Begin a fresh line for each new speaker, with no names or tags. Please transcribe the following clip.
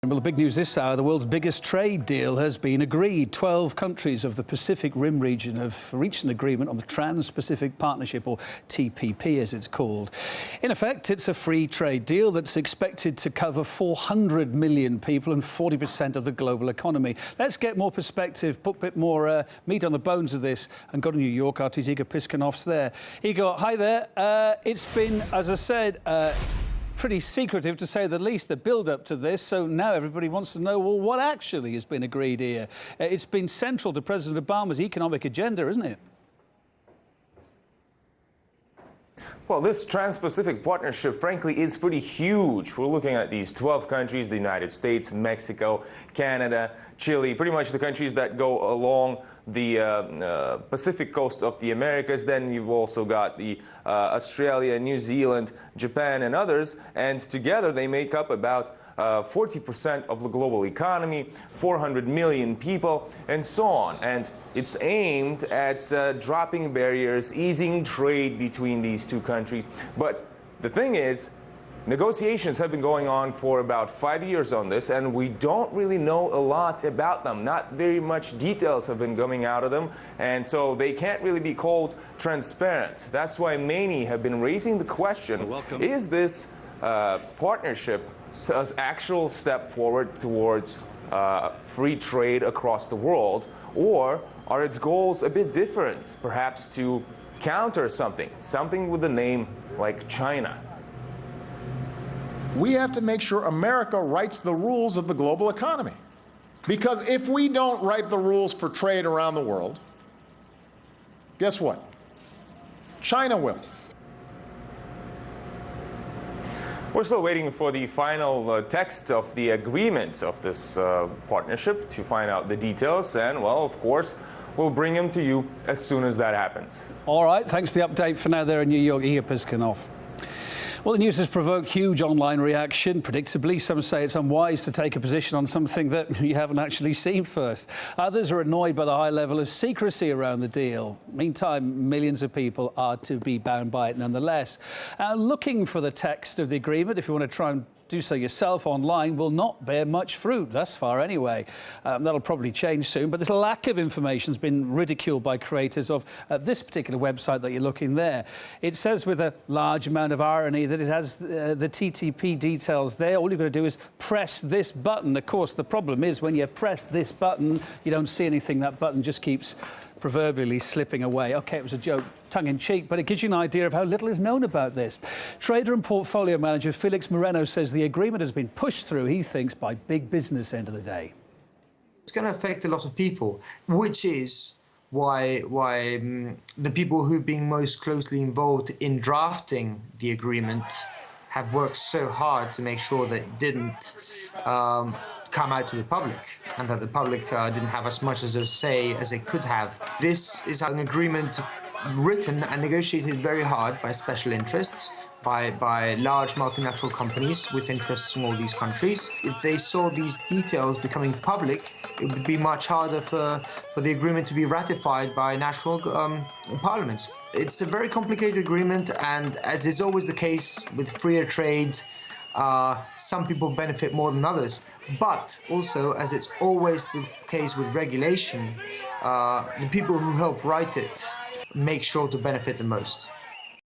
Well, the big news this hour, the world's biggest trade deal has been agreed. 12 countries of the Pacific Rim region have reached an agreement on the Trans-Pacific Partnership, or TPP as it's called. In effect, it's a free trade deal that's expected to cover 400 million people and 40% of the global economy. Let's get more perspective, put a bit more meat on the bones of this, and go to New York. RT's Igor Piskanov's there. Igor, hi there. It's been, as I said, pretty secretive, to say the least, the build-up to this. So now everybody wants to know, well, what actually has been agreed here? It's been central to President Obama's economic agenda, isn't it?
Well, this Trans-Pacific Partnership, frankly, is pretty huge. We're looking at these 12 countries: the United States, Mexico, Canada, Chile, pretty much the countries that go along the Pacific coast of the Americas. Then you've also got the Australia, New Zealand, Japan, and others. And together they make up about 40% of the global economy, 400 million people, and so on. And it's aimed at dropping barriers, easing trade between these two countries. But the thing is, negotiations have been going on for about 5 years on this, and we don't really know a lot about them. Not very much details have been coming out of them, and so they can't really be called transparent. That's why many have been raising the question, is this partnership an actual step forward towards free trade across the world, or are its goals a bit different, perhaps to counter something with a name like China?
We have to make sure America writes the rules of the global economy. Because if we don't write the rules for trade around the world, guess what? China will.
We're still waiting for the final text of the agreement of this partnership to find out the details, and, well, of course, we'll bring them to you as soon as that happens.
All right, thanks for the update for now there in New York, Igor Piskanov. Well, the news has provoked huge online reaction. Predictably, some say it's unwise to take a position on something that you haven't actually seen first. Others are annoyed by the high level of secrecy around the deal. Meantime, millions of people are to be bound by it nonetheless. Looking for the text of the agreement, if you want to try and do so yourself online, will not bear much fruit, thus far anyway. That'll probably change soon, but this lack of information has been ridiculed by creators of this particular website that you're looking there. It says with a large amount of irony that it has the TTP details there. All you've got to do is press this button. Of course, the problem is when you press this button, you don't see anything. That button just keeps proverbially slipping away. OK, it was a joke, tongue-in-cheek, but it gives you an idea of how little is known about this. Trader and portfolio manager Felix Moreno says the agreement has been pushed through, he thinks, by big business end of the day.
It's going to affect a lot of people, which is why the people who've been most closely involved in drafting the agreement have worked so hard to make sure that it didn't come out to the public, and that the public didn't have as much as a say as it could have. This is an agreement written and negotiated very hard by special interests, by large multinational companies with interests in all these countries. If they saw these details becoming public, it would be much harder for the agreement to be ratified by national parliaments. It's a very complicated agreement, and as is always the case with freer trade, some people benefit more than others. But also, as it's always the case with regulation, the people who help write it make sure to benefit the most.